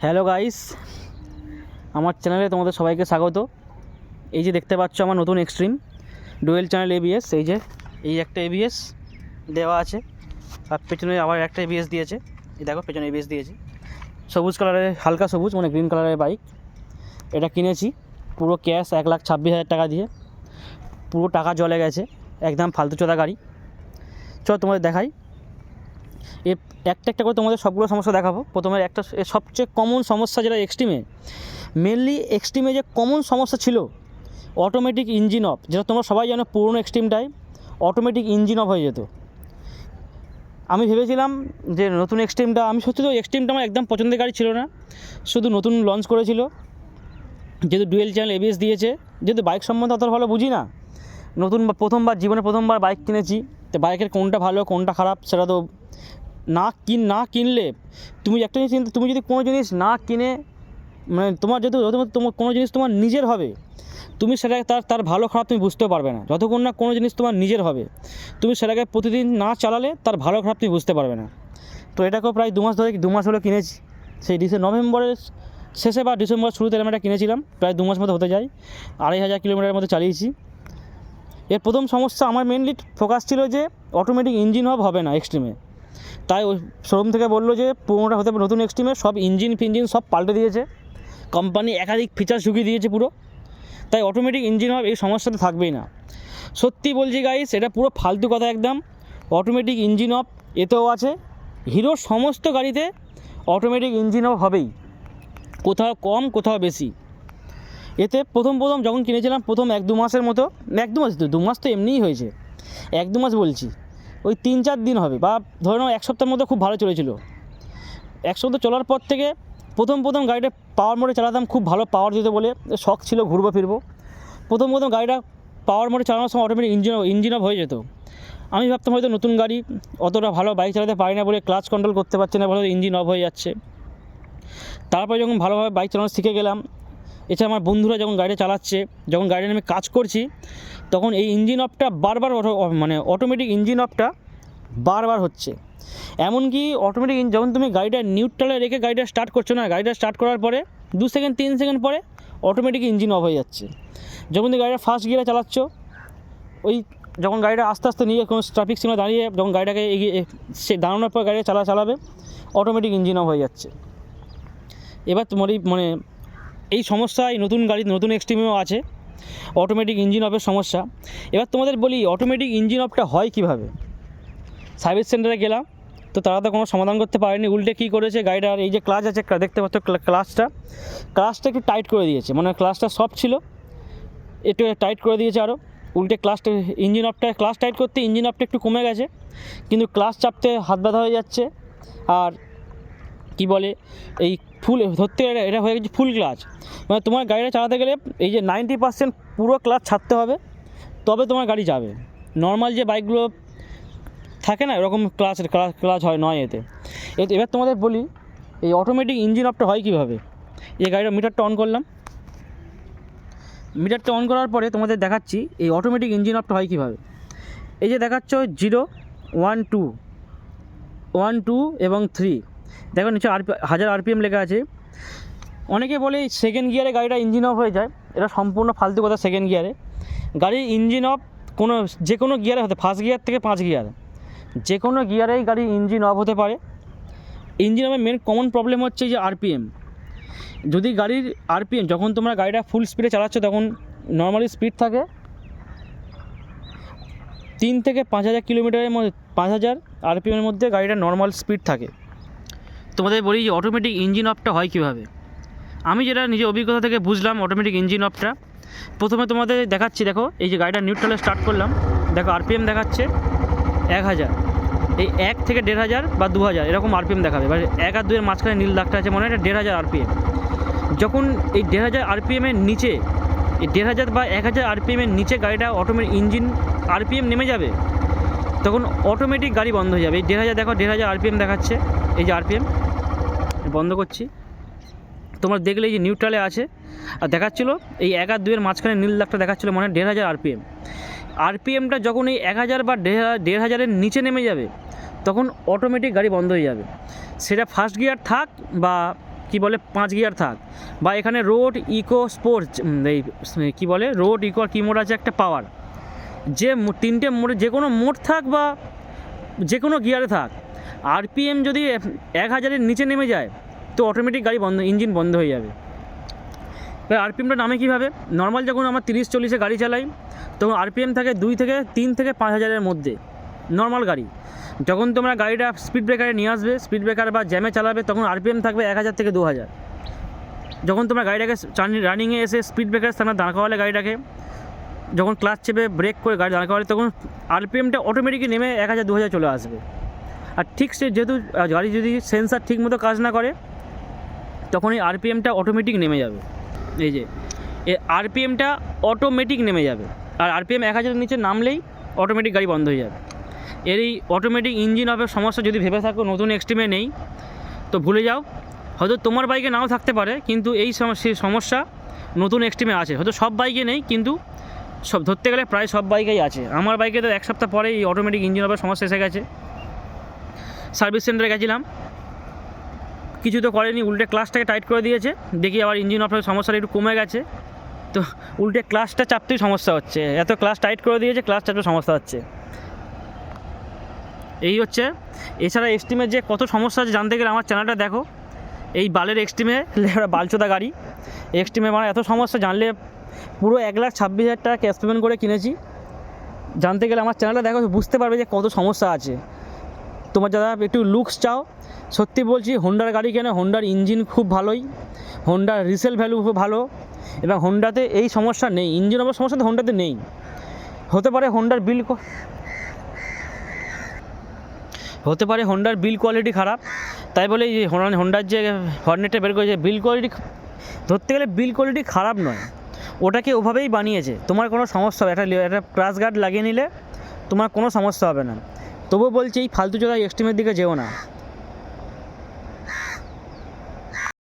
Hello guys, আমার চ্যানেলে তোমাদের সবাইকে স্বাগত। এই যে দেখতে পাচ্ছ আমার নতুন এক্সট্রিম ডুয়েল চ্যানেল এবিএস। এই একটা এবিএস দেওয়া আছে, আর পেছনে আবার একটা এবিএস দিয়েছে। এই দেখো পেছনে এবিএস দিয়েছে, সবুজ কালারের, হালকা সবুজ মানে গ্রিন কালারের বাইক। এটা কিনেছি পুরো ক্যাশ 1,26,000 টাকা দিয়ে। পুরো টাকা জলে গেছে, একদম ফালতু চোদা গাড়ি। চলো তোমাদের দেখাই, একটা করে তোমাদের সবগুলো সমস্যা দেখাবো। প্রথমে একটা সবচেয়ে কমন সমস্যা যেটা মেনলি এক্সট্রিমে যে কমন সমস্যা ছিল, অটোমেটিক ইঞ্জিন অফ। যেটা তোমরা সবাই জানো, পুরনো এক্সট্রিমটাই অটোমেটিক ইঞ্জিন অফ হয়ে যেত। আমি ভেবেছিলাম যে নতুন এক্সট্রিমটা, আমি সত্যি তো এক্সট্রিমটা আমার একদম পছন্দের গাড়ি ছিল না, শুধু নতুন লঞ্চ করেছিল, যেহেতু ডুয়েল চ্যানেল এবিএস দিয়েছে, যেহেতু বাইক সম্বন্ধে অত ভালো বুঝি না, প্রথমবার বাইক কিনেছি, তো বাইকের কোনটা ভালো কোনটা খারাপ সেটা তো না কিনলে তুমি একটা জিনিস, তুমি যদি কোনো জিনিস না কিনে, মানে তোমার তোমার কোনো জিনিস তোমার নিজের হবে, তুমি সেটাকে তার ভালো খারাপ তুমি বুঝতেও পারবে না। যতক্ষণ না কোনো জিনিস তোমার নিজের হবে, তুমি সেটাকে প্রতিদিন না চালালে তার ভালো খারাপ তুমি বুঝতে পারবে না। তো এটাকেও প্রায় 2 মাস হলো কিনেছি। সেই নভেম্বরের শেষে বা ডিসেম্বর শুরুতে আমি এটা কিনেছিলাম, প্রায় 2 মাস মতো হতে যায়। 2,500 কিলোমিটারের মতো চালিয়েছি। এর প্রথম সমস্যা, আমার মেনলি ফোকাস ছিল যে অটোমেটিক ইঞ্জিন অফ হবে না এক্সট্রিমে। তাই ওই শোরুম থেকে বললো যে পুরোনোটা হতে পারে, নতুন এক্সট্রিমে সব ইঞ্জিন সব পাল্টে দিয়েছে, কোম্পানি একাধিক ফিচার্স ঢুকিয়ে দিয়েছে পুরো। তাই অটোমেটিক ইঞ্জিন অফ এই সমস্যাটা থাকবেই না। সত্যি বলছি গাইস, এটা পুরো ফালতু কথা একদম। অটোমেটিক ইঞ্জিন অফ এতেও আছে, হিরোর সমস্ত গাড়িতে অটোমেটিক ইঞ্জিন অফ হবেই, কোথাও কম কোথাও বেশি। এতে প্রথম যখন কিনেছিলাম, প্রথম 1-2 মাসের মতো, 1-2 মাস, 2 মাস তো এমনিই হয়েছে, 1-2 মাস বলছি, ওই 3-4 দিন হবে, বা ধরে নাও 1 সপ্তাহের মতো খুব ভালো চলেছিল। 1 সপ্তাহ চলার পর থেকে প্রথম গাড়িটা পাওয়ার মোডে চালাতাম, খুব ভালো পাওয়ার দিতে বলে শখ ছিল, ঘুরবো ফিরবো। প্রথম গাড়িটা পাওয়ার মোডে চালানোর সময় অটোমেটিক ইঞ্জিন অফ হয়ে যেত। আমি ভাবতাম হয়তো নতুন গাড়ি, অতটা ভালো বাইক চালাতে পারি না বলে ক্লাচ কন্ট্রোল করতে পারছে না, ভালো ইঞ্জিন অফ হয়ে যাচ্ছে। তারপরে যখন ভালোভাবে বাইক চালানো শিখে গেলাম, এছাড়া আমার বন্ধুরা যখন গাড়িটা চালাচ্ছে, যখন গাড়িটা আমি কাজ করছি, তখন এই ইঞ্জিন অফটা বারবার, মানে অটোমেটিক ইঞ্জিন অফটা বারবার হচ্ছে। এমনকি অটোমেটিক যখন তুমি গাড়িটা নিউট্রালে রেখে গাড়িটা স্টার্ট করছো না, গাড়িটা স্টার্ট করার পরে 2 সেকেন্ড 3 সেকেন্ড পরে অটোমেটিক ইঞ্জিন অফ হয়ে যাচ্ছে। যখন তুমি গাড়িটা ফার্স্ট গিয়ারে চালাচ্ছ, যখন গাড়িটা আস্তে আস্তে নিয়ে কোনো ট্রাফিক সিগন্যাল দাঁড়িয়ে যখন গাড়িটাকে এগিয়ে দাঁড়ানোর পর গাড়িটা চালাবে, অটোমেটিক ইঞ্জিন অফ হয়ে যাচ্ছে। এবার তোমার এই সমস্যা এই নতুন এক্সট্রিমেও আছে, অটোমেটিক ইঞ্জিন অফের সমস্যা। এবার তোমাদের বলি অটোমেটিক ইঞ্জিন অফটা হয় কীভাবে। সার্ভিস সেন্টারে গেলাম, তো তারা তো কোনো সমাধান করতে পারেনি, উল্টে কী করেছে, গাড়িটার এই যে ক্লাচ আছে, দেখতে পাচ্ছ ক্লাচটা একটু টাইট করে দিয়েছে, মানে ক্লাচটা সফট ছিল, একটু টাইট করে দিয়েছে আরও। উল্টে ক্লাচ টাইট করতে ইঞ্জিন অফটা একটু কমে গেছে, কিন্তু ক্লাচ চাপতে হাত ব্যথা হয়ে যাচ্ছে। আর কি বলে, এই ধরতে এটা হয়ে গেছে ফুল ক্লাচ, মানে তোমার গাড়িটা চালাতে গেলে এই যে 90% পুরো ক্লাচ ছাড়তে হবে, তবে তোমার গাড়ি যাবে। নর্মাল যে বাইকগুলো থাকে না, এরকম ক্লাচ হয় নয় এতে। এবার তোমাদের বলি এই অটোমেটিক ইঞ্জিন অফটা হয় কীভাবে। এই গাড়িটা মিটারটা অন করলাম, মিটারটা অন করার পরে তোমাদের দেখাচ্ছি এই অটোমেটিক ইঞ্জিন অফটা হয় কীভাবে। এই যে দেখাচ্ছ 0, 1, 2, 1, 2 এবং 3, দেখো নিচে 1000 RPM লেখা আছে। অনেকে বলে সেকেন্ড গিয়ারে গাড়িটা ইঞ্জিন অফ হয়ে যায়, এটা সম্পূর্ণ ফালতু কথা। সেকেন্ড গিয়ারে গাড়ির ইঞ্জিন অফ যে কোনো গিয়ারে হতে, ফার্স্ট গিয়ার থেকে 5 গিয়ার, যে কোনো গিয়ারেই গাড়ির ইঞ্জিন অফ হতে পারে। ইঞ্জিন অফের মেন কমন প্রবলেম হচ্ছে যে RPM। যদি গাড়ির RPM, যখন তোমরা গাড়িটা ফুল স্পিডে চালাচ্ছ, তখন নর্মালি স্পিড থাকে 3 থেকে 5,000 কিলোমিটারের মধ্যে, 5,000 RPMের মধ্যে গাড়িটা নর্মাল স্পিড থাকে। তোমাদের বলি যে অটোমেটিক ইঞ্জিন অফটা হয় কীভাবে। আমি যেটা নিজের অভিজ্ঞতা থেকে বুঝলাম অটোমেটিক ইঞ্জিন অফটা, প্রথমে তোমাদের দেখাচ্ছি। দেখো এই যে গাড়িটা নিউট্রালে স্টার্ট করলাম, দেখো RPM দেখাচ্ছে 1000, এই 1 থেকে 1,500 বা 2,000 এরকম RPM দেখাবে। এবার 1 আর 2 এর মাঝখানে নীল দাগটা আছে, মনে হয় এটা 1,500 RPM। যখন এই 1,500 RPMের নিচে, এই 1,500 বা 1,000 RPMের নিচে গাড়িটা অটোমেটিক ইঞ্জিন RPM নেমে যাবে, তখন অটোমেটিক গাড়ি বন্ধ হয়ে যাবে। এই 1,500, দেখো 1,500 RPM দেখাচ্ছে, এই যে RPM বন্ধ করছি, তোমরা দেখলে এই যে নিউট্রালে আছে, আর দেখাচ্ছিলো এই 1 আর 2 এর মাঝখানে নীল দাগটা দেখাচ্ছিলো, মানে 1,500 RPM। RPMটা যখন এই 1,000 বা 1,500-এর নিচে নেমে যাবে, তখন অটোমেটিক গাড়ি বন্ধ হয়ে যাবে। সেটা ফার্স্ট গিয়ার থাক বা কি বলে 5 গিয়ার থাক, বা এখানে রোড ইকো স্পোর্টস এই কী বলে রোড ইকো কি মোড আছে একটা পাওয়ার, যে 3টে মোড়ে যে কোনো মোড থাক বা যে কোনো গিয়ারে থাক, আরপিএম যদি 1000-এর নিচে নেমে যায় তো অটোমেটিক গাড়ি বন্ধ, ইঞ্জিন বন্ধ হয়ে যাবে। এবার আরপিএমটা নামে কীভাবে, নর্মাল যখন আমরা 30-40-এ গাড়ি চালাই তখন আরপিএম থাকে 3 থেকে 5000-এর মধ্যে নর্মাল গাড়ি। যখন তোমরা গাড়িটা স্পিড ব্রেকারে নিয়ে আসবে, স্পিড ব্রেকার বা জ্যামে চালাবে, তখন আরপিএম থাকবে 1000 থেকে 2000। যখন তোমরা গাড়িটাকে রানিংয়ে এসে স্পিড ব্রেকারের সামনে দাঁড় করালে গাড়িটাকে, যখন ক্লাচ চেপে ব্রেক করে গাড়ি দাঁড় করালে, তখন আরপিএমটা অটোমেটিকলি নেমে 1000-2000 চলে আসবে। আর ঠিক সে যেহেতু গাড়ি যদি সেন্সার ঠিক মতো কাজ না করে তখন এই আরপিএমটা অটোমেটিক নেমে যাবে। এই যে এই আরপিএমটা অটোমেটিক নেমে যাবে, আর আরপিএম 1000-এর নিচে নামলেই অটোমেটিক গাড়ি বন্ধ হয়ে যাবে। এর এই অটোমেটিক ইঞ্জিন অফের সমস্যা যদি ভেবে থাকো নতুন এক্সট্রিমে নেই তো ভুলে যাও। হয়তো তোমার বাইকে নাও থাকতে পারে, কিন্তু এই সমস্যা নতুন এক্সট্রিমে আছে। হয়তো সব বাইকে নেই, কিন্তু সব ধরতে গেলে প্রায় সব বাইকেই আছে। আমার বাইকে তো 1 সপ্তাহ পরে এই অটোমেটিক ইঞ্জিন অফের সমস্যা এসে গেছে। সার্ভিস সেন্টারে গেছিলাম, কিছু তো করেনি, উল্টে ক্লাচটাকে টাইট করে দিয়েছে। দেখি আবার ইঞ্জিন অফের সমস্যাটা একটু কমে গেছে, তো উল্টে ক্লাচটা চাপতেই সমস্যা হচ্ছে। এত ক্লাচ টাইট করে দিয়েছে, ক্লাচ চাপতে সমস্যা হচ্ছে। এই হচ্ছে। এছাড়া এক্সট্রিমের যে কত সমস্যা আছে জানতে গেলে আমার চ্যানেলটা দেখো। এই বালের এক্সট্রিমে বালচোদা গাড়ি এক্সট্রিমে মানে এত সমস্যা জানলে, পুরো 1,26,000 টাকা ক্যাশ পেমেন্ট করে কিনেছি। জানতে গেলে আমার চ্যানেলটা দেখো, বুঝতে পারবে যে কত সমস্যা আছে। তোমার যারা একটু লুকস চাও, সত্যি বলছি হোন্ডার গাড়ি কেন, হোন্ডার ইঞ্জিন খুব ভালোই, হোন্ডার রিসেল ভ্যালু খুব ভালো, এবং হোন্ডাতে এই সমস্যা নেই। ইঞ্জিন অবশ্য সমস্যা তো হোন্ডাতে নেই। হতে পারে হোন্ডার বিল কোয়ালিটি খারাপ, তাই বলে এই হোন্ডার যে হর্নেটে বের করেছে বিল কোয়ালিটি, ধরতে গেলে বিল কোয়ালিটি খারাপ নয়, ওটাকে ওভাবেই বানিয়েছে। তোমার কোনো সমস্যা হবে, একটা ক্রাশ গার্ড লাগিয়ে নিলে তোমার কোনো সমস্যা হবে না। তবুও বলছি এই ফালতু চোদা এক্সট্রিমের দিকে যেও না।